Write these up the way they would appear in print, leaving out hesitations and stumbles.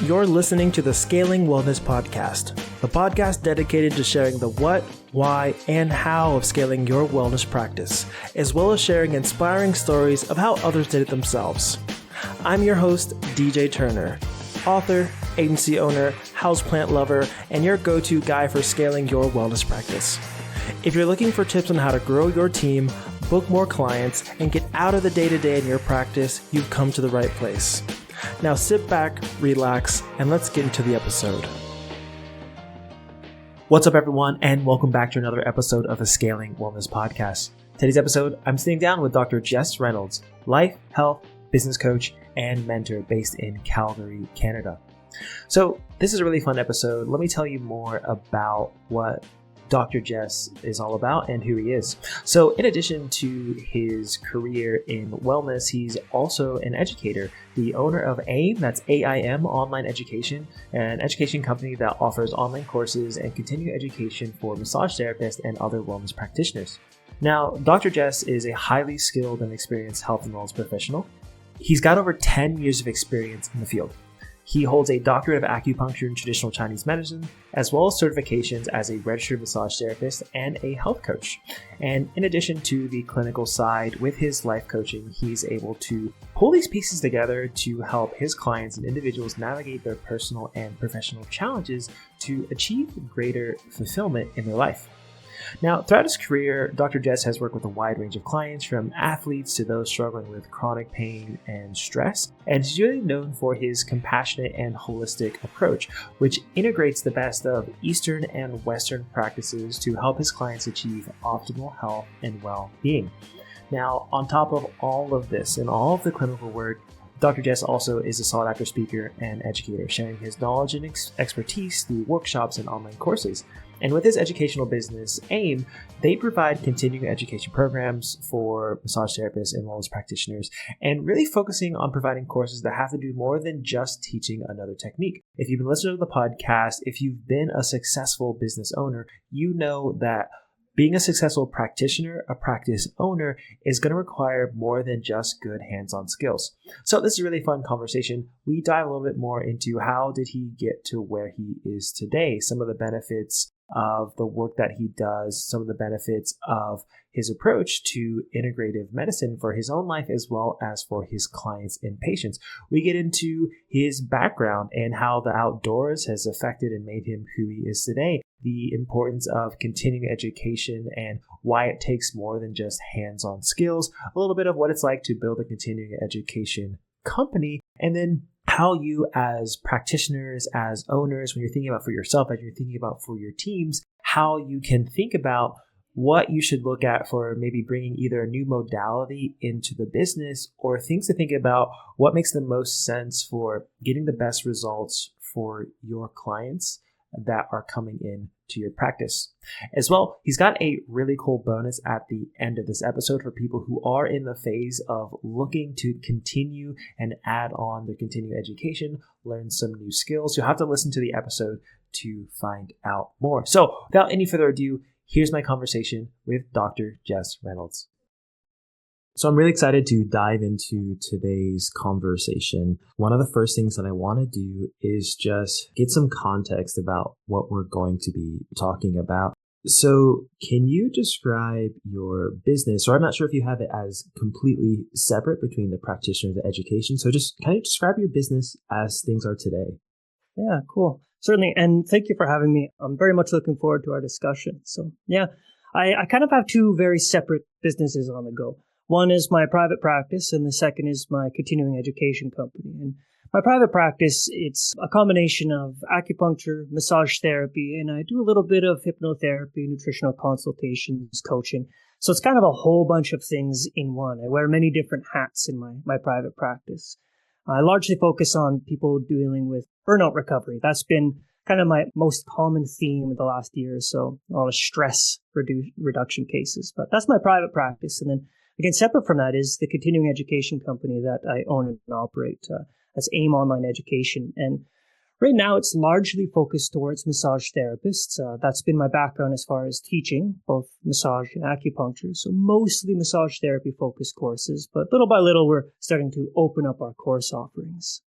You're listening to the Scaling Wellness Podcast, the podcast dedicated to sharing the what, why, and how of scaling your wellness practice, as well as sharing inspiring stories of how others did it themselves. I'm your host, DJ Turner, author, agency owner, houseplant lover, and your go-to guy for scaling your wellness practice. If you're looking for tips on how to grow your team, book more clients, and get out of the day-to-day in your practice, you've come to the right place. Now sit back, relax, and let's get into the episode. What's up, everyone, and welcome back to another episode of the Scaling Wellness Podcast. Today's episode, I'm sitting down with Dr. Jess Reynolds, life, health, business coach, and mentor based in Calgary, Canada. So this is a really fun episode. Let me tell you more about what Dr. Jess is all about and who he is. So in addition to his career in wellness, he's also an educator, the owner of AIM, that's AIM Online Education, an education company that offers online courses and continuing education for massage therapists and other wellness practitioners. Now, Dr. Jess is a highly skilled and experienced health and wellness professional. He's got over 10 years of experience in the field. He holds a doctorate of acupuncture and traditional Chinese medicine, as well as certifications as a registered massage therapist and a health coach. And in addition to the clinical side, with his life coaching, he's able to pull these pieces together to help his clients and individuals navigate their personal and professional challenges to achieve greater fulfillment in their life. Now, throughout his career, Dr. Jess has worked with a wide range of clients, from athletes to those struggling with chronic pain and stress, and he's really known for his compassionate and holistic approach, which integrates the best of Eastern and Western practices to help his clients achieve optimal health and well-being. Now, on top of all of this and all of the clinical work, Dr. Jess also is a sought after speaker and educator, sharing his knowledge and expertise through workshops and online courses. And with his educational business, AIM, they provide continuing education programs for massage therapists and wellness practitioners, and really focusing on providing courses that have to do more than just teaching another technique. If you've been listening to the podcast, if you've been a successful business owner, you know that being a successful practitioner, a practice owner, is going to require more than just good hands-on skills. So this is a really fun conversation. We dive a little bit more into how did he get to where he is today, some of the benefits of the work that he does, some of the benefits of his approach to integrative medicine for his own life as well as for his clients and patients. We get into his background and how the outdoors has affected and made him who he is today, the importance of continuing education and why it takes more than just hands-on skills, a little bit of what it's like to build a continuing education company, and then how you as practitioners, as owners, when you're thinking about for yourself, as you're thinking about for your teams, how you can think about what you should look at for maybe bringing either a new modality into the business or things to think about what makes the most sense for getting the best results for your clients that are coming in to your practice. As well, he's got a really cool bonus at the end of this episode for people who are in the phase of looking to continue and add on their continuing education, learn some new skills. You'll have to listen to the episode to find out more. So without any further ado, here's my conversation with Dr. Jess Reynolds. So I'm really excited to dive into today's conversation. One of the first things that I want to do is just get some context about what we're going to be talking about. So can you describe your business, or I'm not sure if you have it as completely separate between the practitioner and the education. So just kind of describe your business as things are today. Yeah, cool. Certainly. And thank you for having me. I'm very much looking forward to our discussion. So yeah, I kind of have two very separate businesses on the go. One is my private practice, and the second is my continuing education company. And my private practice, it's a combination of acupuncture, massage therapy, and I do a little bit of hypnotherapy, nutritional consultations, coaching. So it's kind of a whole bunch of things in one. I wear many different hats in my private practice. I largely focus on people dealing with burnout recovery. That's been kind of my most common theme in the last year or so, a lot of stress reduction cases. But that's my private practice. And then again, separate from that is the continuing education company that I own and operate. That's AIM Online Education. And right now, it's largely focused towards massage therapists. That's been my background as far as teaching, both massage and acupuncture. So mostly massage therapy focused courses. But little by little, we're starting to open up our course offerings.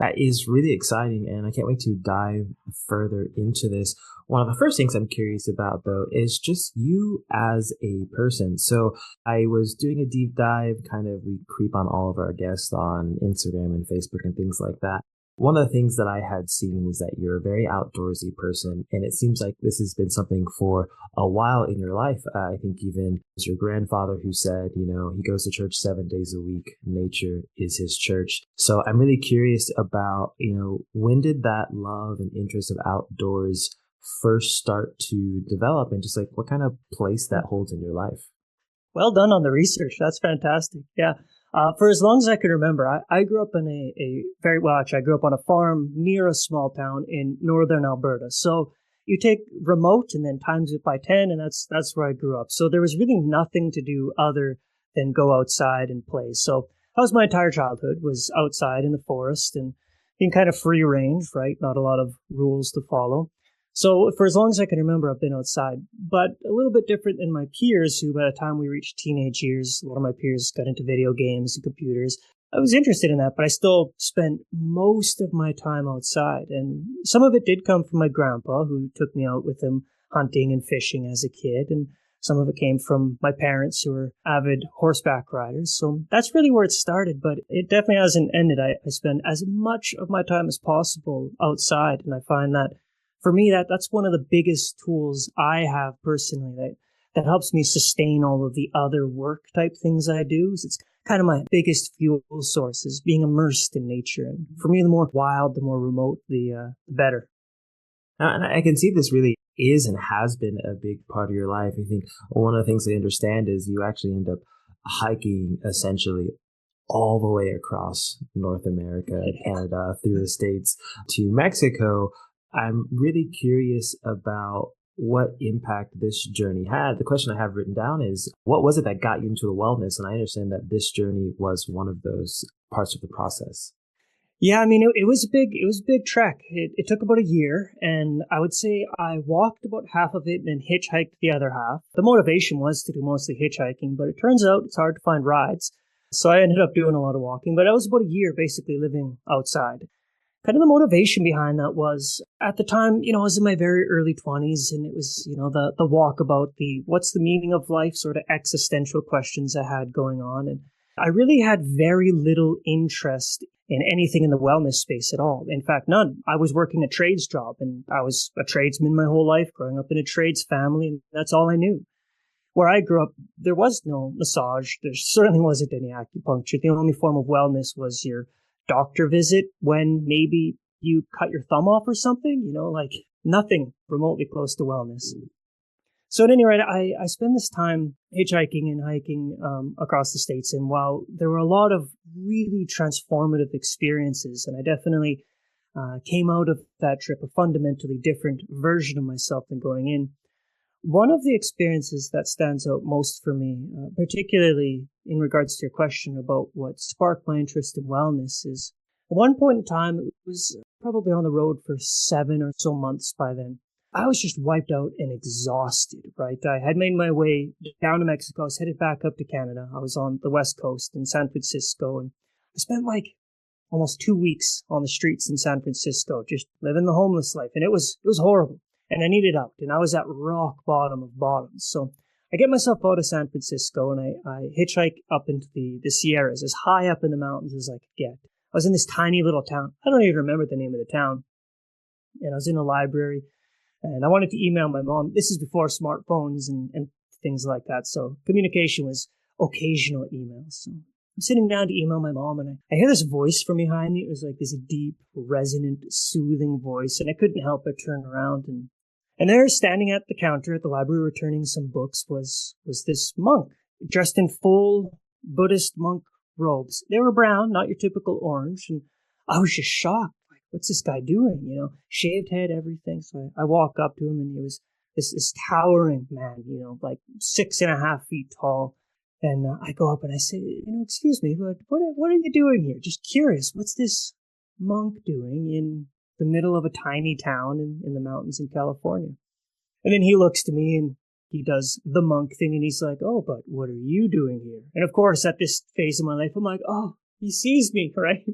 That is really exciting, and I can't wait to dive further into this. One of the first things I'm curious about, though, is just you as a person. So I was doing a deep dive, we creep on all of our guests on Instagram and Facebook and things like that. One of the things that I had seen is that you're a very outdoorsy person, and it seems like this has been something for a while in your life. I think even it was your grandfather who said, he goes to church 7 days a week. Nature is his church. So I'm really curious about, when did that love and interest of outdoors first start to develop, and just like what kind of place that holds in your life? Well done on the research. That's fantastic. Yeah. For as long as I can remember, I grew up in I grew up on a farm near a small town in northern Alberta. So you take remote and then times it by 10, and that's where I grew up. So there was really nothing to do other than go outside and play. So that was my entire childhood, was outside in the forest and being kind of free range, right? Not a lot of rules to follow. So for as long as I can remember, I've been outside, but a little bit different than my peers who, by the time we reached teenage years, a lot of my peers got into video games and computers. I was interested in that, but I still spent most of my time outside. And some of it did come from my grandpa, who took me out with him hunting and fishing as a kid. And some of it came from my parents, who were avid horseback riders. So that's really where it started, but it definitely hasn't ended. I spend as much of my time as possible outside, and I find that for me, that's one of the biggest tools I have personally that helps me sustain all of the other work type things I do. It's kind of my biggest fuel source, is being immersed in nature. And for me, the more wild, the more remote, the better. And I can see this really is and has been a big part of your life. I think one of the things I understand is you actually end up hiking essentially all the way across North America, Canada, through the States to Mexico. I'm really curious about what impact this journey had. The question I have written down is, what was it that got you into the wellness? And I understand that this journey was one of those parts of the process. Yeah, I mean, it was a big trek. It took about a year, and I would say I walked about half of it and then hitchhiked the other half. The motivation was to do mostly hitchhiking, but it turns out it's hard to find rides. So I ended up doing a lot of walking, but I was about a year basically living outside. Kind of the motivation behind that was, at the time, I was in my very early 20s, and it was, the walk about what's the meaning of life, sort of existential questions I had going on. And I really had very little interest in anything in the wellness space at all. In fact, none. I was working a trades job, and I was a tradesman my whole life, growing up in a trades family, and that's all I knew. Where I grew up, there was no massage. There certainly wasn't any acupuncture. The only form of wellness was your doctor visit when maybe you cut your thumb off or something, like nothing remotely close to wellness. So at any rate, I spend this time hitchhiking and hiking across the States. And while there were a lot of really transformative experiences, and I definitely came out of that trip a fundamentally different version of myself than going in, one of the experiences that stands out most for me, particularly in regards to your question about what sparked my interest in wellness, is at one point in time, it was probably on the road for 7 or so months by then. I was just wiped out and exhausted, right? I had made my way down to Mexico. I was headed back up to Canada. I was on the West Coast in San Francisco, and I spent like almost 2 weeks on the streets in San Francisco, just living the homeless life. And it was horrible. And I needed out, and I was at rock bottom of bottoms. So I get myself out of San Francisco, and I hitchhike up into the Sierras, as high up in the mountains as I could get. I was in this tiny little town. I don't even remember the name of the town. And I was in a library, and I wanted to email my mom. This is before smartphones and things like that. So communication was occasional emails. So I'm sitting down to email my mom, and I hear this voice from behind me. It was like this deep, resonant, soothing voice, and I couldn't help but turn around. And there, standing at the counter at the library returning some books, was this monk, dressed in full Buddhist monk robes. They were brown, not your typical orange, and I was just shocked. Like, what's this guy doing? Shaved head, everything. So I walk up to him, and he was this towering man, like 6.5 feet tall. And I go up and I say, excuse me, but what are you doing here? Just curious, what's this monk doing in the middle of a tiny town in the mountains in California? And then he looks to me and he does the monk thing, and he's like, oh, but what are you doing here? And of course, at this phase of my life, I'm like, oh, he sees me, right?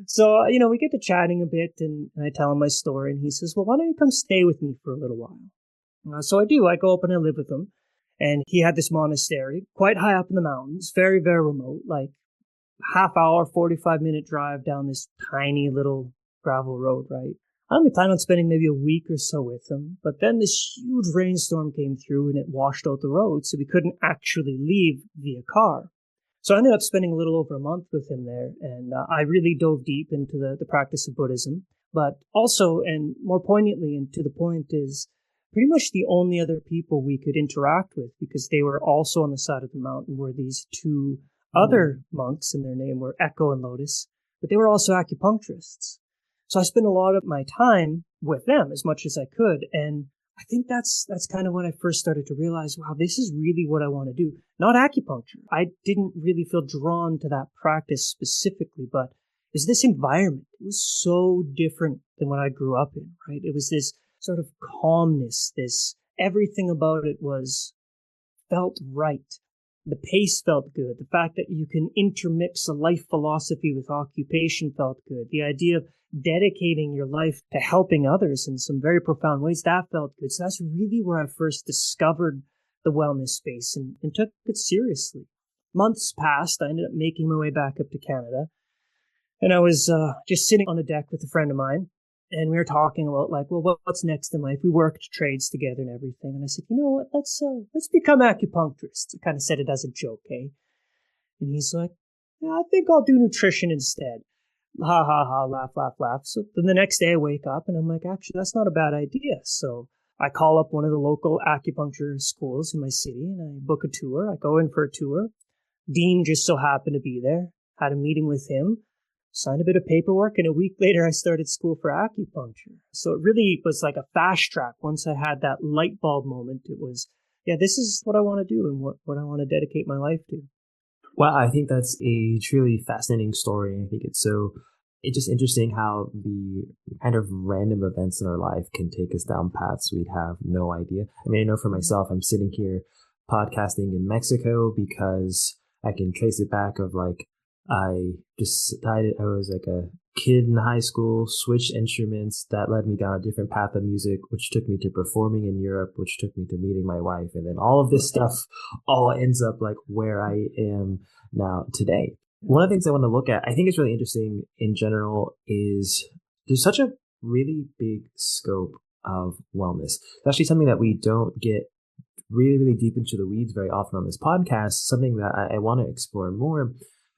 So, we get to chatting a bit and I tell him my story and he says, well, why don't you come stay with me for a little while? So I do. I go up and I live with him. And he had this monastery quite high up in the mountains, very, very remote, like half hour, 45-minute drive down this tiny little gravel road, right? I only planned on spending maybe a week or so with him, but then this huge rainstorm came through and it washed out the road, so we couldn't actually leave via car. So I ended up spending a little over a month with him there, and I really dove deep into the practice of Buddhism. But also, and more poignantly, and to the point, is pretty much the only other people we could interact with, because they were also on the side of the mountain, were these two other monks, and their name were Echo and Lotus, but they were also acupuncturists. So I spent a lot of my time with them as much as I could, and I think that's kind of when I first started to realize, wow, this is really what I want to do. Not acupuncture. I didn't really feel drawn to that practice specifically, but is this environment. It was so different than what I grew up in, right? It was this sort of calmness, this everything about it felt right. The pace felt good. The fact that you can intermix a life philosophy with occupation felt good. The idea of dedicating your life to helping others in some very profound ways, that felt good. So that's really where I first discovered the wellness space and took it seriously. Months passed. I ended up making my way back up to Canada. And I was just sitting on a deck with a friend of mine. And we were talking about what's next in life? We worked trades together and everything. And I said, you know what? Let's become acupuncturists. I kind of said it as a joke, eh? And he's like, yeah, I think I'll do nutrition instead. Ha ha ha, laugh, laugh, laugh. So then the next day I wake up and I'm like, actually, that's not a bad idea. So I call up one of the local acupuncture schools in my city and I book a tour. I go in for a tour. Dean just so happened to be there. Had a meeting with him. Signed a bit of paperwork, and a week later I started school for acupuncture. So it really was like a fast track. Once I had that light bulb moment, it was, yeah, this is what I want to do and what I want to dedicate my life to. Well, I think that's a truly fascinating story. I think it's just interesting how the kind of random events in our life can take us down paths we'd have no idea. I mean, I know for myself, I'm sitting here podcasting in Mexico because I can trace it back of I decided I was like a kid in high school, switched instruments. That led me down a different path of music, which took me to performing in Europe, which took me to meeting my wife. And then all of this stuff all ends up like where I am now today. One of the things I want to look at, I think it's really interesting in general, is there's such a really big scope of wellness. It's actually something that we don't get really, really deep into the weeds very often on this podcast, something that I want to explore more.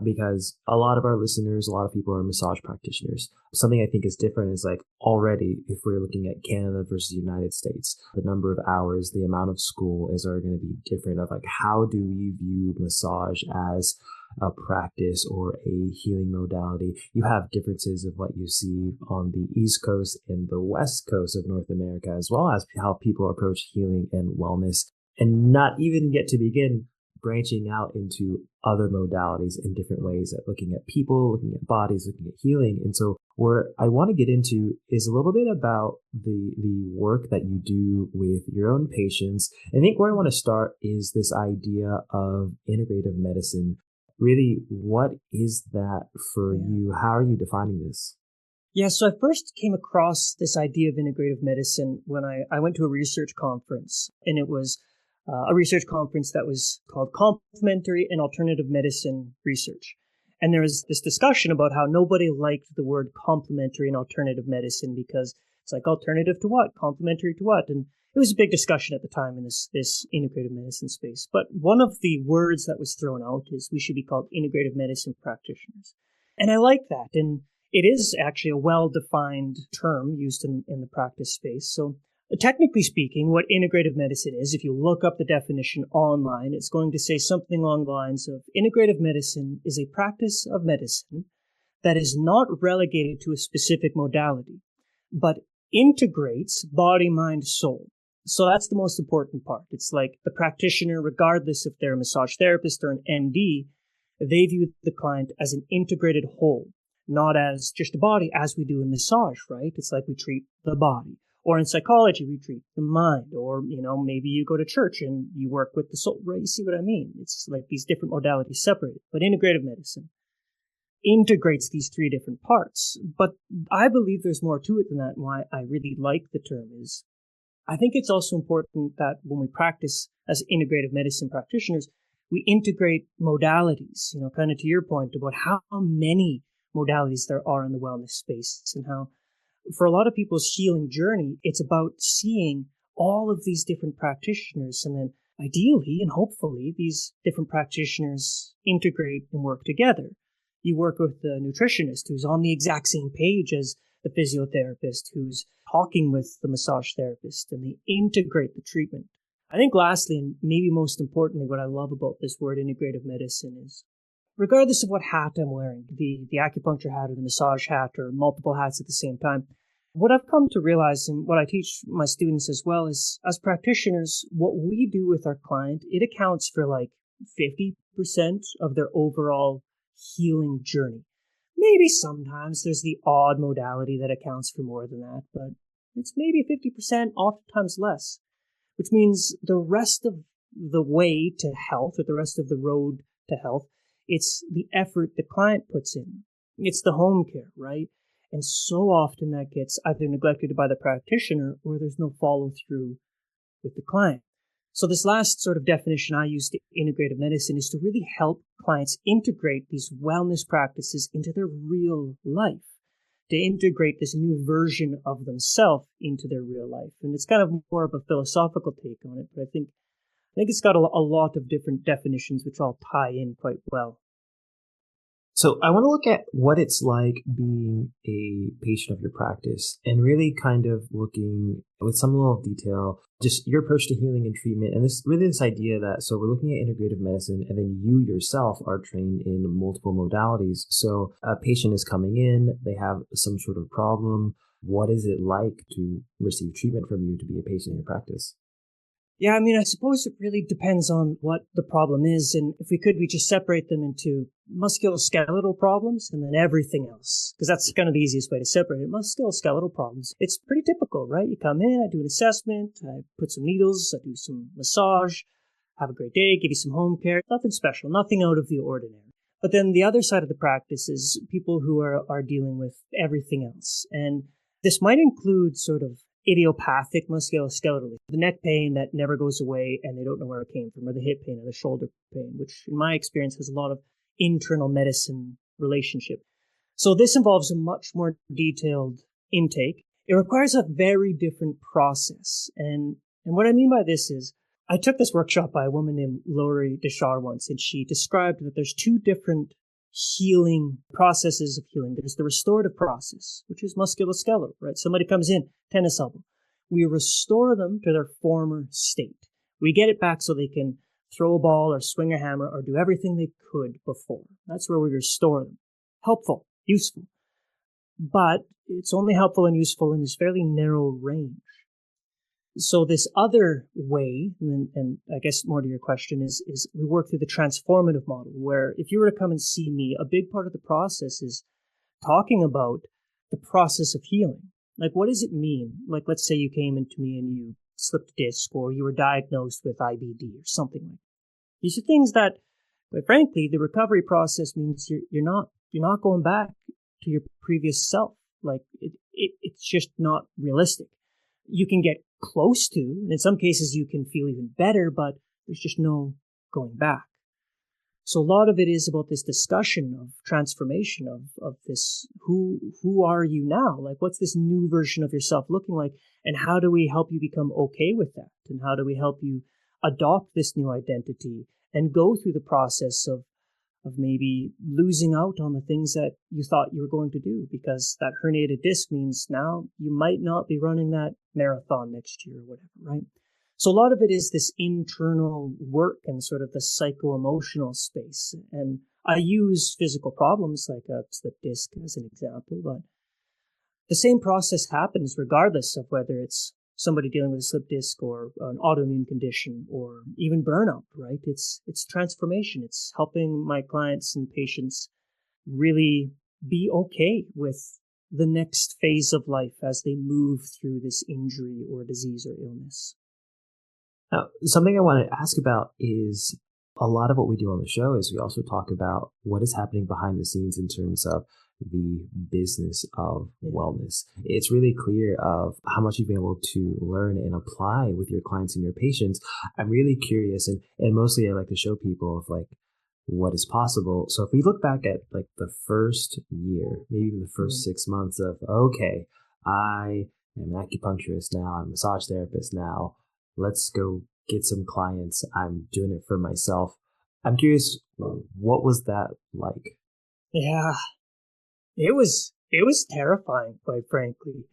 Because a lot of our listeners, a lot of people are massage practitioners. Something I think is different is already, if we're looking at Canada versus the United States, the number of hours, the amount of school are going to be different of how do we view massage as a practice or a healing modality. You have differences of what you see on the East Coast and the West Coast of North America, as well as how people approach healing and wellness, and not even get to begin branching out into other modalities in different ways, at looking at people, looking at bodies, looking at healing. And so where I want to get into is a little bit about the work that you do with your own patients. I think where I want to start is this idea of integrative medicine. Really, what is that for you? How are you defining this? Yeah, so I first came across this idea of integrative medicine when I went to a research conference, and it was a research conference that was called Complementary and Alternative Medicine Research. And there was this discussion about how nobody liked the word complementary and alternative medicine because it's like alternative to what? Complementary to what? And it was a big discussion at the time in this integrative medicine space. But one of the words that was thrown out is we should be called integrative medicine practitioners. And I like that. And it is actually a well-defined term used in the practice space. So technically speaking, what integrative medicine is, if you look up the definition online, it's going to say something along the lines of integrative medicine is a practice of medicine that is not relegated to a specific modality, but integrates body, mind, soul. So that's the most important part. It's like the practitioner, regardless if they're a massage therapist or an MD, they view the client as an integrated whole, not as just a body as we do in massage, right? It's like we treat the body. Or in psychology, we treat the mind. Or, maybe you go to church and you work with the soul. Right? You see what I mean? It's like these different modalities separated. But integrative medicine, integrates these three different parts. But I believe there's more to it than that. And why I really like the term is I think it's also important that when we practice as integrative medicine practitioners, we integrate modalities, kind of to your point about how many modalities there are in the wellness space and how for a lot of people's healing journey, it's about seeing all of these different practitioners and then ideally and hopefully these different practitioners integrate and work together. You work with the nutritionist who's on the exact same page as the physiotherapist who's talking with the massage therapist, and they integrate the treatment. I think lastly, and maybe most importantly, what I love about this word integrative medicine is regardless of what hat I'm wearing, the acupuncture hat or the massage hat or multiple hats at the same time, what I've come to realize and what I teach my students as well is as practitioners, what we do with our client, it accounts for like 50% of their overall healing journey. Maybe sometimes there's the odd modality that accounts for more than that, but it's maybe 50%, oftentimes less, which means the rest of the way to health or the rest of the road to health, it's the effort the client puts in. It's the home care, right? And so often that gets either neglected by the practitioner or there's no follow through with the client. So this last sort of definition I use to integrative medicine is to really help clients integrate these wellness practices into their real life, to integrate this new version of themselves into their real life. And it's kind of more of a philosophical take on it, but I think it's got a lot of different definitions which all tie in quite well. So I want to look at what it's like being a patient of your practice and really kind of looking with some level of detail, just your approach to healing and treatment. And this idea that, so we're looking at integrative medicine and then you yourself are trained in multiple modalities. So a patient is coming in, they have some sort of problem. What is it like to receive treatment from you to be a patient in your practice? Yeah, I suppose it really depends on what the problem is. And if we could, we just separate them into musculoskeletal problems and then everything else. Because that's kind of the easiest way to separate it. Musculoskeletal problems. It's pretty typical, right? You come in, I do an assessment, I put some needles, I do some massage, have a great day, give you some home care. Nothing special, nothing out of the ordinary. But then the other side of the practice is people who are dealing with everything else. And this might include sort of idiopathic musculoskeletal, the neck pain that never goes away and they don't know where it came from, or the hip pain or the shoulder pain, which in my experience has a lot of internal medicine relationship. So this involves a much more detailed intake. It requires a very different process. And what I mean by this is I took this workshop by a woman named Laurie Deschar once, and she described that there's two different healing processes of healing. There's the restorative process, which is musculoskeletal, right? Somebody comes in, tennis elbow. We restore them to their former state. We get it back so they can throw a ball or swing a hammer or do everything they could before. That's where we restore them. Helpful, useful. But it's only helpful and useful in this fairly narrow range. So this other way, and I guess more to your question, is we work through the transformative model, where if you were to come and see me, a big part of the process is talking about the process of healing. Like, what does it mean? Like, let's say you came into me and you slipped a disc or you were diagnosed with IBD or something like that. These are things that, quite frankly, the recovery process means you're not going back to your previous self. Like, it's just not realistic. You can get close to, and in some cases you can feel even better, but there's just no going back. So a lot of it is about this discussion of transformation of this, who are you now? Like, what's this new version of yourself looking like? And how do we help you become okay with that? And how do we help you adopt this new identity and go through the process of maybe losing out on the things that you thought you were going to do, because that herniated disc means now you might not be running that marathon next year or whatever, right? So a lot of it is this internal work and sort of the psycho-emotional space. And I use physical problems like a slipped disc as an example, but the same process happens regardless of whether it's somebody dealing with a slipped disc or an autoimmune condition or even burnout, right? It's transformation. It's helping my clients and patients really be okay with the next phase of life as they move through this injury or disease or illness. Now, something I want to ask about is a lot of what we do on the show is we also talk about what is happening behind the scenes in terms of the business of wellness. It's really clear of how much you've been able to learn and apply with your clients and your patients. I'm really curious, and mostly I like to show people of like what is possible. So if we look back at like the first year, maybe even the first 6 months of, okay, I am an acupuncturist now, I'm a massage therapist now, let's go get some clients, I'm doing it for myself. I'm curious, what was that like? Yeah, it was terrifying, quite frankly.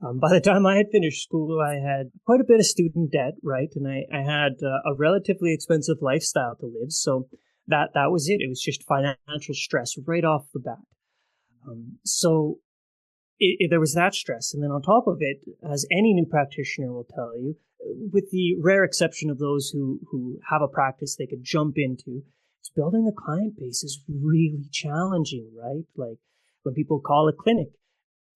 By the time I had finished school, I had quite a bit of student debt, right? And I had a relatively expensive lifestyle to live. So that was it. It was just financial stress right off the bat. So there was that stress. And then on top of it, as any new practitioner will tell you, with the rare exception of those who have a practice they could jump into, it's building a client base is really challenging, right? Like when people call a clinic,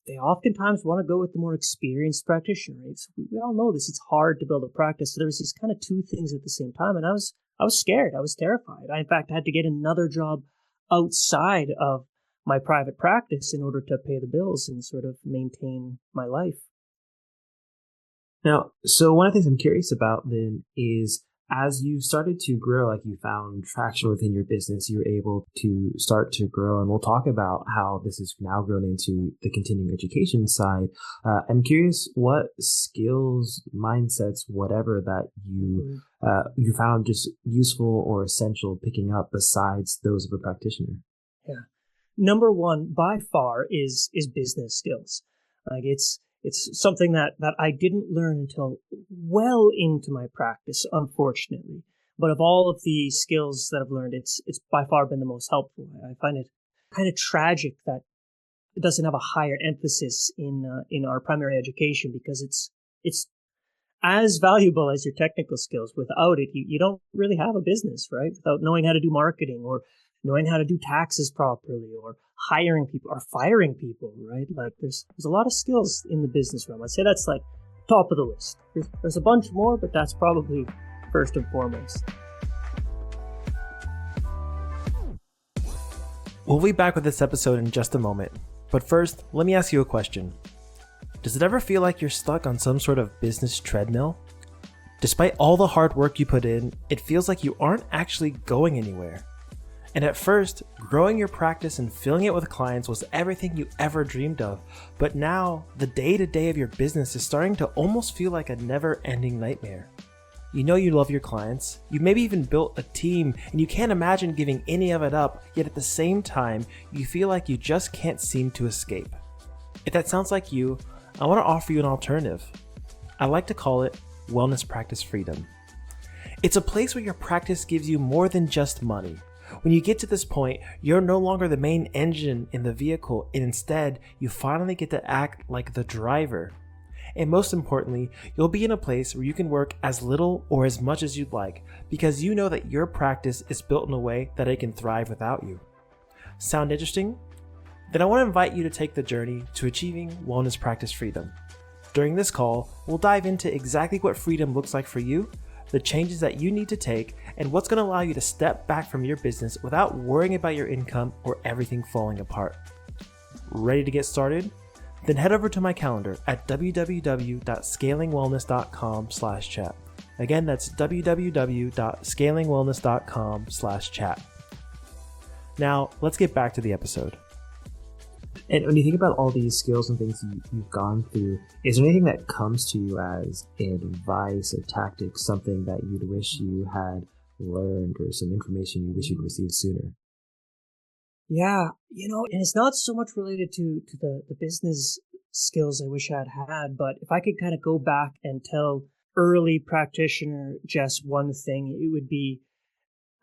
they oftentimes want to go with the more experienced practitioner, right? So we all know this. It's hard to build a practice. So there was these kind of two things at the same time. And I was scared. I was terrified. I, in fact, had to get another job outside of my private practice in order to pay the bills and sort of maintain my life. Now, so one of the things I'm curious about then is as you started to grow, like you found traction within your business, you were able to start to grow. And we'll talk about how this has now grown into the continuing education side. I'm curious what skills, mindsets, whatever that you found just useful or essential picking up besides those of a practitioner. Yeah. Number one, by far, is business skills. Like it's something that I didn't learn until well into my practice, unfortunately. But of all of the skills that I've learned, it's by far been the most helpful. I find it kind of tragic that it doesn't have a higher emphasis in our primary education, because it's as valuable as your technical skills. Without it, you don't really have a business, right? Without knowing how to do marketing or knowing how to do taxes properly or hiring people or firing people, right? Like there's a lot of skills in the business realm. I'd say that's like top of the list. There's a bunch more, but that's probably first and foremost. We'll be back with this episode in just a moment. But first, let me ask you a question. Does it ever feel like you're stuck on some sort of business treadmill? Despite all the hard work you put in, it feels like you aren't actually going anywhere. And at first, growing your practice and filling it with clients was everything you ever dreamed of. But now, the day-to-day of your business is starting to almost feel like a never-ending nightmare. You know you love your clients, you maybe even built a team, and you can't imagine giving any of it up, yet at the same time, you feel like you just can't seem to escape. If that sounds like you, I want to offer you an alternative. I like to call it Wellness Practice Freedom. It's a place where your practice gives you more than just money. When you get to this point, you're no longer the main engine in the vehicle, and instead, you finally get to act like the driver. And most importantly, you'll be in a place where you can work as little or as much as you'd like, because you know that your practice is built in a way that it can thrive without you. Sound interesting? Then I want to invite you to take the journey to achieving wellness practice freedom. During this call, we'll dive into exactly what freedom looks like for you, the changes that you need to take, and what's going to allow you to step back from your business without worrying about your income or everything falling apart. Ready to get started? Then head over to my calendar at www.scalingwellness.com/chat. Again, that's www.scalingwellness.com/chat. Now, let's get back to the episode. And when you think about all these skills and things you've gone through, is there anything that comes to you as advice, a tactic, something that you'd wish you had learned or some information you wish you'd received sooner? Yeah, and it's not so much related to the business skills I wish I'd had, but if I could kind of go back and tell early practitioner Jess one thing, it would be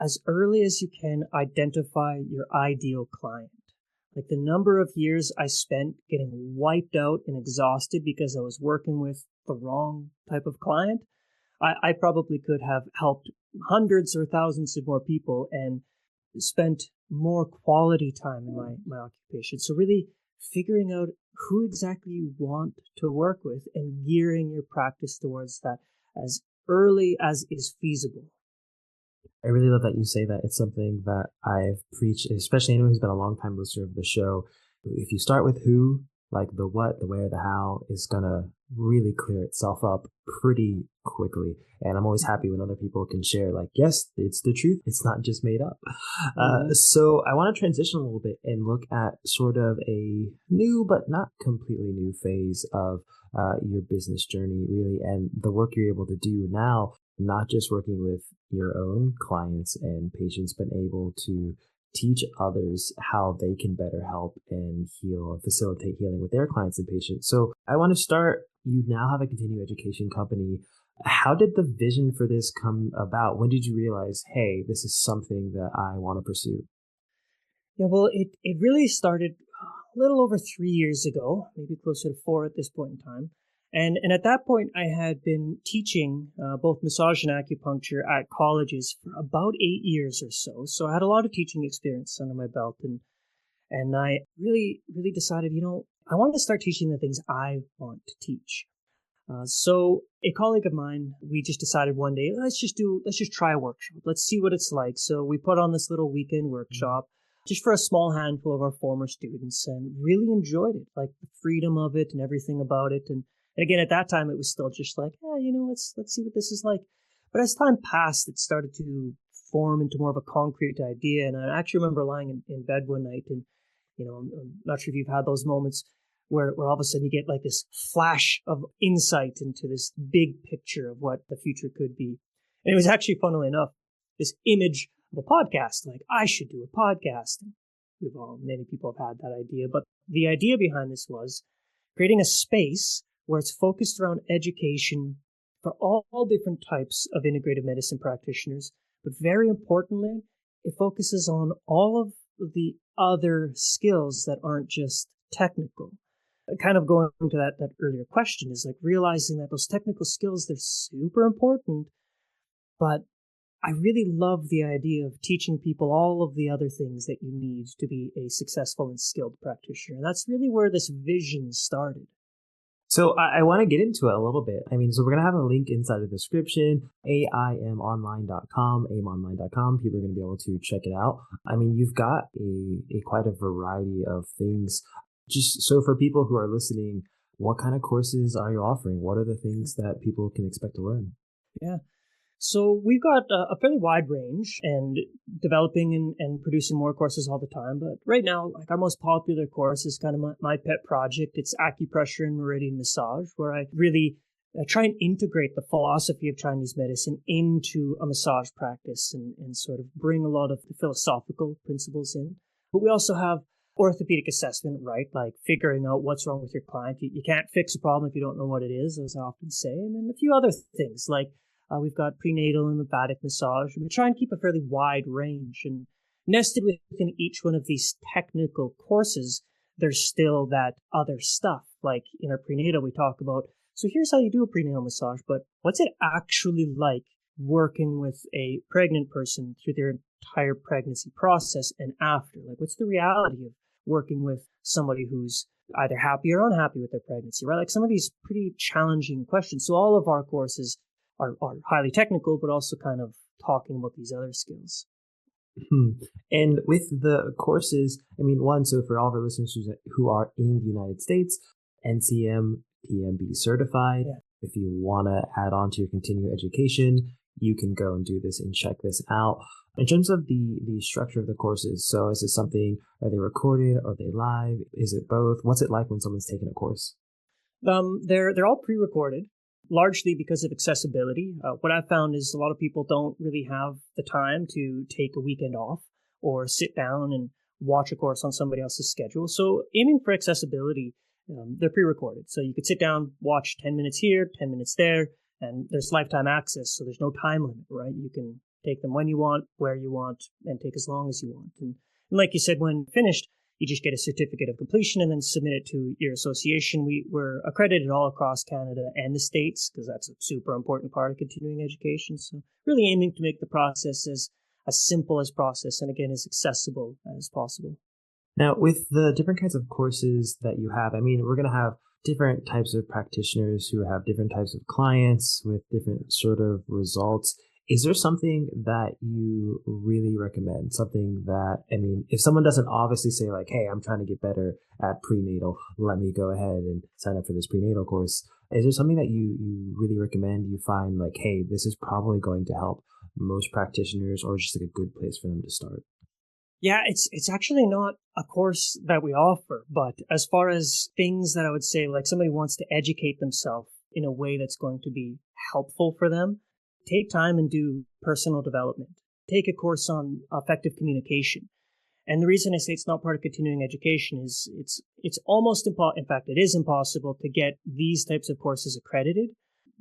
as early as you can identify your ideal client. Like the number of years I spent getting wiped out and exhausted because I was working with the wrong type of client, I probably could have helped hundreds or thousands of more people and spent more quality time in my occupation. So really figuring out who exactly you want to work with and gearing your practice towards that as early as is feasible. I really love that you say that. It's something that I've preached, especially anyone who's been a long time listener of the show. If you start with who, like the what, the where, the how is going to really clear itself up pretty quickly. And I'm always happy when other people can share, like, yes, it's the truth. It's not just made up. So I want to transition a little bit and look at sort of a new, but not completely new phase of your business journey, really, and the work you're able to do now, not just working with your own clients and patients, but able to teach others how they can better help and heal and facilitate healing with their clients and patients. So I want to start, you now have a continuing education company. How did the vision for this come about? When did you realize, hey, this is something that I want to pursue? Yeah, well, it really started a little over 3 years ago, maybe closer to 4 at this point in time. And at that point, I had been teaching both massage and acupuncture at colleges for about 8 years or so. So I had a lot of teaching experience under my belt, and I really decided, I wanted to start teaching the things I want to teach. So a colleague of mine, we just decided one day, let's just try a workshop. Let's see what it's like. So we put on this little weekend workshop just for a small handful of our former students and really enjoyed it, like the freedom of it and everything about it. And again, at that time, it was still just like, let's see what this is like. But as time passed, it started to form into more of a concrete idea. And I actually remember lying in bed one night and, I'm not sure if you've had those moments where all of a sudden you get like this flash of insight into this big picture of what the future could be. And it was actually, funnily enough, this image of a podcast, like I should do a podcast. Many people have had that idea, but the idea behind this was creating a space where it's focused around education for all different types of integrative medicine practitioners. But very importantly, it focuses on all of the other skills that aren't just technical. Kind of going to that earlier question is like realizing that those technical skills, they're super important, but I really love the idea of teaching people all of the other things that you need to be a successful and skilled practitioner. And that's really where this vision started. So I want to get into it a little bit. So we're going to have a link inside the description, aimonline.com, aimonline.com. People are going to be able to check it out. You've got a quite a variety of things. Just so for people who are listening, what kind of courses are you offering? What are the things that people can expect to learn? Yeah. So we've got a fairly wide range and developing and producing more courses all the time. But right now, like our most popular course is kind of my pet project. It's Acupressure and Meridian Massage, where I really try and integrate the philosophy of Chinese medicine into a massage practice and sort of bring a lot of the philosophical principles in. But we also have orthopedic assessment, right? Like figuring out what's wrong with your client. You can't fix a problem if you don't know what it is, as I often say. And then a few other things like we've got prenatal and lymphatic massage. We try and keep a fairly wide range. And nested within each one of these technical courses, there's still that other stuff. Like in our prenatal, we talk about, so here's how you do a prenatal massage, but what's it actually like working with a pregnant person through their entire pregnancy process and after? Like, what's the reality of working with somebody who's either happy or unhappy with their pregnancy, right? Like some of these pretty challenging questions. So all of our courses are highly technical, but also kind of talking about these other skills. And with the courses, so for all of our listeners who are in the United States, NCM, PMB certified. Yeah. If you want to add on to your continuing education, you can go and do this and check this out. In terms of the structure of the courses, so is it something, are they recorded? Are they live? Is it both? What's it like when someone's taking a course? They're all pre-recorded, largely because of accessibility. What I've found is a lot of people don't really have the time to take a weekend off or sit down and watch a course on somebody else's schedule. So aiming for accessibility, they're pre-recorded. So you could sit down, watch 10 minutes here, 10 minutes there, and there's lifetime access. So there's no time limit, right? You can take them when you want, where you want, and take as long as you want. And like you said, when finished, you just get a certificate of completion and then submit it to your association. We're accredited all across Canada and the States because that's a super important part of continuing education. So really aiming to make the process as simple as process and again, as accessible as possible. Now, with the different kinds of courses that you have, we're going to have different types of practitioners who have different types of clients with different sort of results. Is there something that you really recommend? Something that, I mean, if someone doesn't obviously say like, hey, I'm trying to get better at prenatal, let me go ahead and sign up for this prenatal course. Is there something that you really recommend? You find like, hey, this is probably going to help most practitioners, or just like a good place for them to start? Yeah, it's actually not a course that we offer, but as far as things that I would say, like somebody wants to educate themselves in a way that's going to be helpful for them, take time and do personal development. Take a course on effective communication. And the reason I say it's not part of continuing education is it's almost in fact, it is impossible to get these types of courses accredited.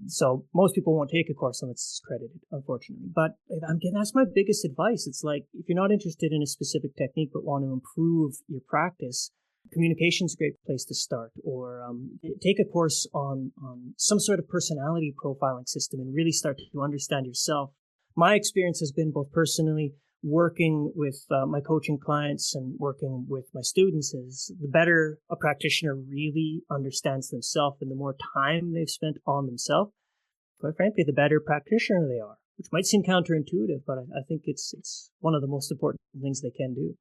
So most people won't take a course unless it's accredited, unfortunately. But that's my biggest advice. It's like, if you're not interested in a specific technique but want to improve your practice, communication's a great place to start. Or take a course on some sort of personality profiling system and really start to understand yourself. My experience has been both personally working with my coaching clients and working with my students is the better a practitioner really understands themselves and the more time they've spent on themselves, quite frankly, the better practitioner they are, which might seem counterintuitive, but I think it's one of the most important things they can do.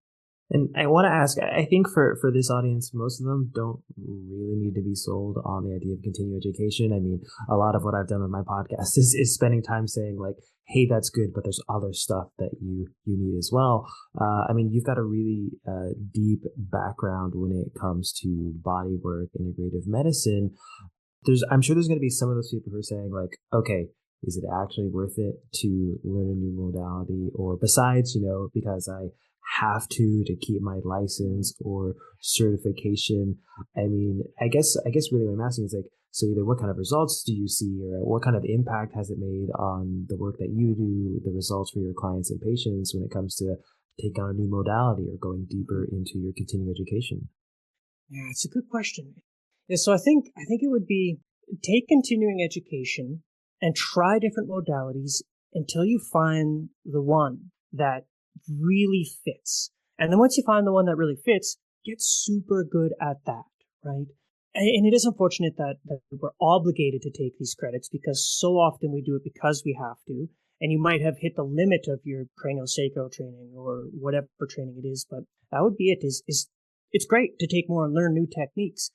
And I want to ask, I think for this audience, most of them don't really need to be sold on the idea of continuing education. I mean, a lot of what I've done with my podcast is spending time saying like, hey, that's good, but there's other stuff that you need as well. I mean, you've got a really deep background when it comes to body work, integrative medicine. I'm sure there's going to be some of those people who are saying like, okay, is it actually worth it to learn a new modality? Or besides, because I have to keep my license or certification. I mean, I guess really what I'm asking is like, so either what kind of results do you see, or what kind of impact has it made on the work that you do, the results for your clients and patients when it comes to taking on a new modality or going deeper into your continuing education? Yeah, it's a good question. Yeah, so I think it would be take continuing education and try different modalities until you find the one that really fits. And then once you find the one that really fits, get super good at that, right? And it is unfortunate that we're obligated to take these credits because so often we do it because we have to. And you might have hit the limit of your craniosacral training or whatever training it is, but that would be it. Is it's great to take more and learn new techniques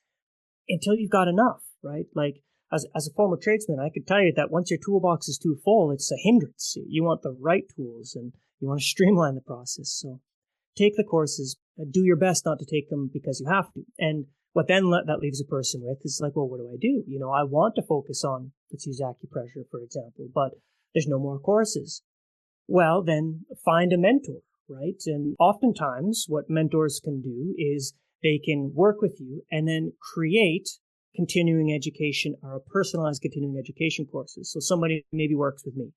until you've got enough, right? Like as a former tradesman, I could tell you that once your toolbox is too full, it's a hindrance. You want the right tools and you want to streamline the process. So take the courses, do your best not to take them because you have to. And what then that leaves a person with is like, well, what do I do? I want to focus on, let's use acupressure, for example, but there's no more courses. Well, then find a mentor, right? And oftentimes what mentors can do is they can work with you and then create continuing education or personalized continuing education courses. So somebody maybe works with me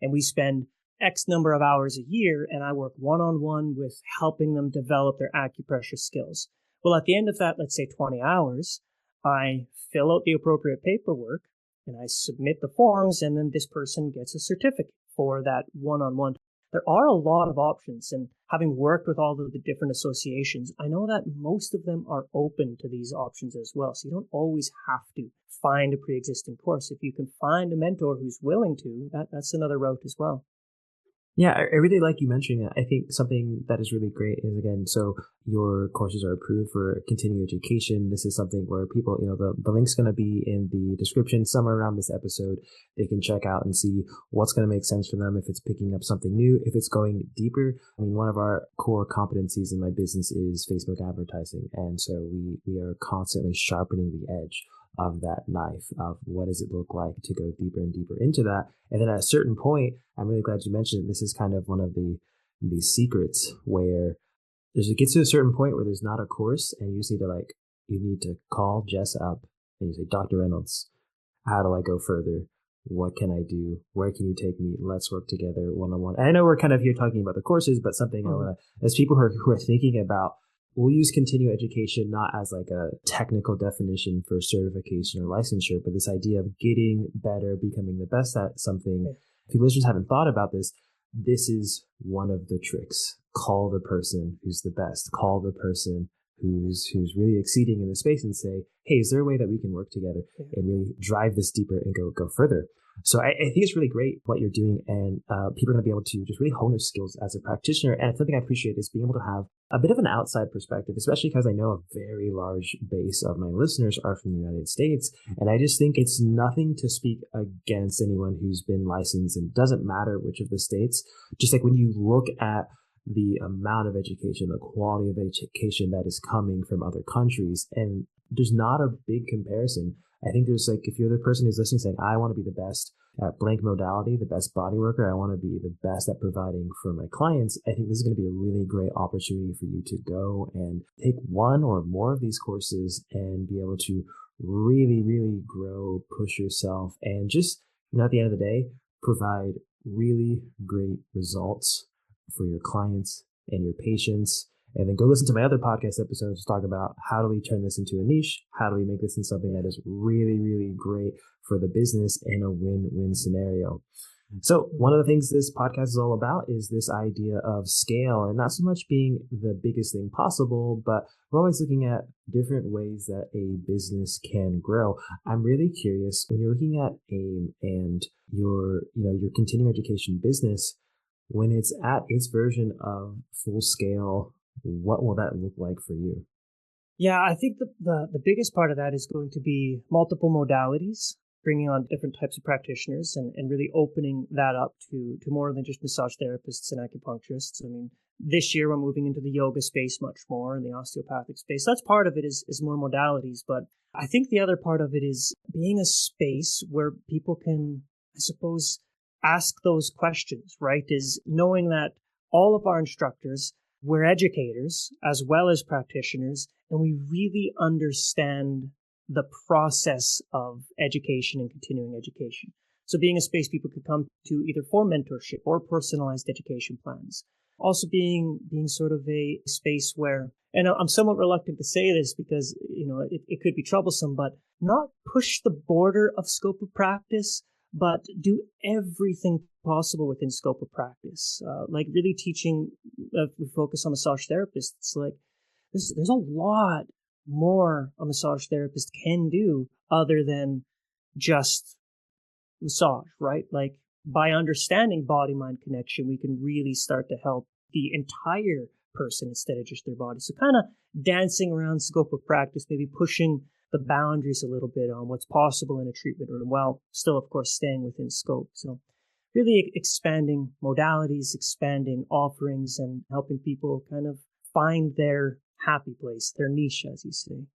and we spend X number of hours a year and I work one-on-one with helping them develop their acupressure skills. Well, at the end of that, let's say 20 hours, I fill out the appropriate paperwork and I submit the forms, and then this person gets a certificate for that one-on-one. There are a lot of options, and having worked with all of the different associations, I know that most of them are open to these options as well. So you don't always have to find a pre-existing course. If you can find a mentor who's willing to, that's another route as well. Yeah, I really like you mentioning that. I think something that is really great is, again, so your courses are approved for continuing education. This is something where people, the link's going to be in the description somewhere around this episode. They can check out and see what's going to make sense for them, if it's picking up something new, if it's going deeper. I mean, one of our core competencies in my business is Facebook advertising. And so we are constantly sharpening the edge of that knife, of what does it look like to go deeper and deeper into that. And then at a certain point, I'm really glad you mentioned it, this is kind of one of the secrets where it gets to a certain point where there's not a course, and you just you need to call Jess up and you say, Dr. Reynolds, how do I go further? What can I do? Where can you take me? Let's work together one-on-one. And I know we're kind of here talking about the courses, but something I want to, as people who are thinking about, we'll use continuing education not as like a technical definition for certification or licensure, but this idea of getting better, becoming the best at something. If you listeners haven't thought about this, this is one of the tricks. Call the person who's the best. Call the person who's really exceeding in the space and say, hey, is there a way that we can work together and really drive this deeper and go further? So I think it's really great what you're doing, and people are going to be able to just really hone their skills as a practitioner. And something I appreciate is being able to have a bit of an outside perspective, especially because I know a very large base of my listeners are from the United States. And I just think it's nothing to speak against anyone who's been licensed, and it doesn't matter which of the states. Just like when you look at the amount of education, the quality of education that is coming from other countries, and there's not a big comparison. I think there's like, if you're the person who's listening saying, I want to be the best at blank modality, the best body worker, I want to be the best at providing for my clients, I think this is going to be a really great opportunity for you to go and take one or more of these courses and be able to really, really grow, push yourself, and just, at the end of the day, provide really great results for your clients and your patients. And then go listen to my other podcast episodes to talk about how do we turn this into a niche? How do we make this into something that is really, really great for the business in a win-win scenario? So one of the things this podcast is all about is this idea of scale, and not so much being the biggest thing possible, but we're always looking at different ways that a business can grow. I'm really curious, when you're looking at AIM and your continuing education business, when it's at its version of full scale, what will that look like for you? Yeah, I think the biggest part of that is going to be multiple modalities, bringing on different types of practitioners and really opening that up to more than just massage therapists and acupuncturists. I mean, this year we're moving into the yoga space much more and the osteopathic space. That's part of it is more modalities. But I think the other part of it is being a space where people can, I suppose, ask those questions, right? Is knowing that all of our instructors, we're educators as well as practitioners, and we really understand the process of education and continuing education. So being a space people could come to either for mentorship or personalized education plans. Also being sort of a space where, and I'm somewhat reluctant to say this because, it could be troublesome, but not push the border of scope of practice, but do everything possible within scope of practice. Like really teaching, we focus on massage therapists, like there's a lot more a massage therapist can do other than just massage, right? Like by understanding body-mind connection, we can really start to help the entire person instead of just their body. So kind of dancing around scope of practice, maybe pushing the boundaries a little bit on what's possible in a treatment room, while still, of course, staying within scope. So really expanding modalities, expanding offerings, and helping people kind of find their happy place, their niche, as you say.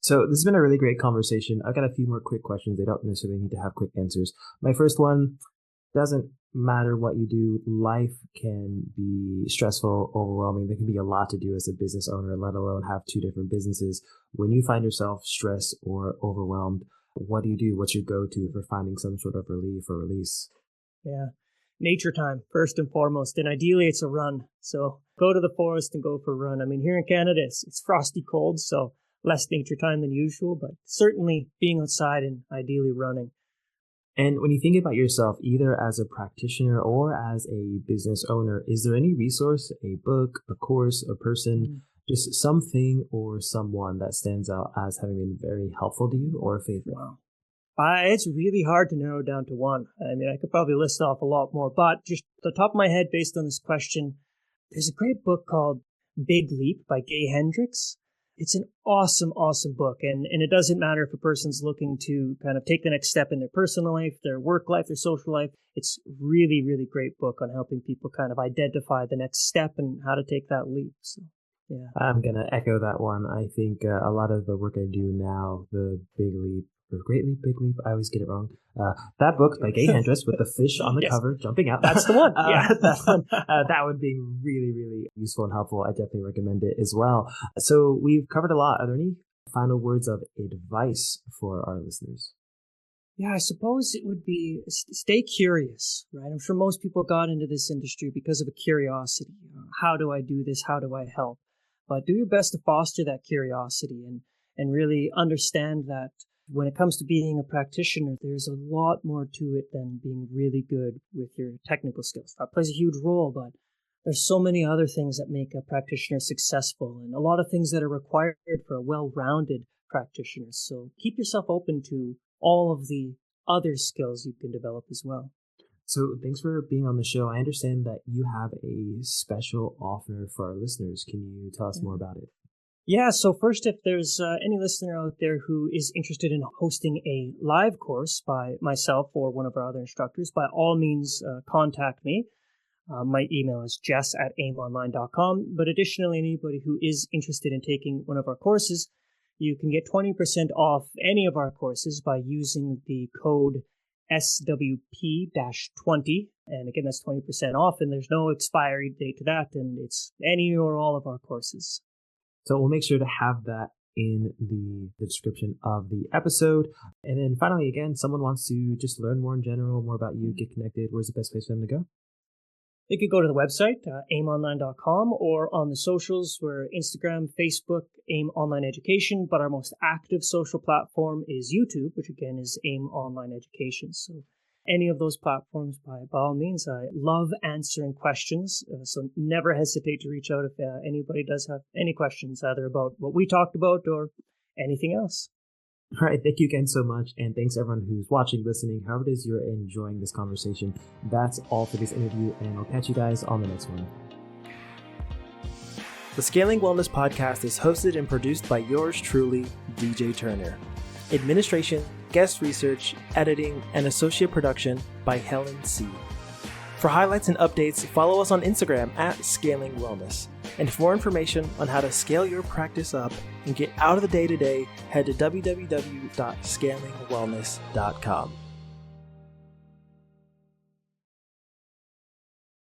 So this has been a really great conversation. I've got a few more quick questions. They don't necessarily need to have quick answers. My first one, doesn't matter what you do, life can be stressful, overwhelming. There can be a lot to do as a business owner, let alone have two different businesses. When you find yourself stressed or overwhelmed, what do you do? What's your go-to for finding some sort of relief or release? Yeah. Nature time, first and foremost. And ideally, it's a run. So go to the forest and go for a run. I mean, here in Canada, it's frosty cold, so less nature time than usual, but certainly being outside and ideally running. And when you think about yourself, either as a practitioner or as a business owner, is there any resource, a book, a course, a person, just something or someone that stands out as having been very helpful to you or a favorite? Wow. It's really hard to narrow down to one. I mean, I could probably list off a lot more, but just the top of my head, based on this question, there's a great book called Big Leap by Gay Hendricks. It's an awesome, awesome book. And it doesn't matter if a person's looking to kind of take the next step in their personal life, their work life, their social life. It's really, really great book on helping people kind of identify the next step and how to take that leap. So, yeah. I'm going to echo that one. I think a lot of the work I do now, the Big Leap, or Great Leap, Big Leap, I always get it wrong. That book by Gay Hendricks with the fish on the Yes. cover jumping out. That's the one. Yeah. That would be really, really useful and helpful. I definitely recommend it as well. So we've covered a lot. Are there any final words of advice for our listeners? Yeah, I suppose it would be stay curious, right? I'm sure most people got into this industry because of a curiosity. How do I do this? How do I help? But do your best to foster that curiosity and really understand that when it comes to being a practitioner, there's a lot more to it than being really good with your technical skills. That plays a huge role, but there's so many other things that make a practitioner successful and a lot of things that are required for a well-rounded practitioner. So keep yourself open to all of the other skills you can develop as well. So thanks for being on the show. I understand that you have a special offer for our listeners. Can you tell us more about it? Yeah, so first, if there's any listener out there who is interested in hosting a live course by myself or one of our other instructors, by all means, contact me. My email is jess@aimonline.com. But additionally, anybody who is interested in taking one of our courses, you can get 20% off any of our courses by using the code SWP-20. And again, that's 20% off, and there's no expiry date to that, and it's any or all of our courses. So we'll make sure to have that in the description of the episode. And then finally, again, someone wants to just learn more in general, more about you, get connected. Where's the best place for them to go? They could go to the website, aimonline.com, or on the socials. We're Instagram, Facebook, AIM Online Education, but our most active social platform is YouTube, which again is AIM Online Education. So any of those platforms, by all means, I love answering questions. So never hesitate to reach out if anybody does have any questions, either about what we talked about or anything else. All right. Thank you again so much. And thanks everyone who's watching, listening, however it is you're enjoying this conversation. That's all for this interview, and I'll catch you guys on the next one. The Scaling Wellness Podcast is hosted and produced by yours truly, DJ Turner. Administration, guest research, editing, and associate production by Helen C. For highlights and updates, follow us on Instagram @Scaling Wellness. And for more information on how to scale your practice up and get out of the day-to-day, head to www.scalingwellness.com.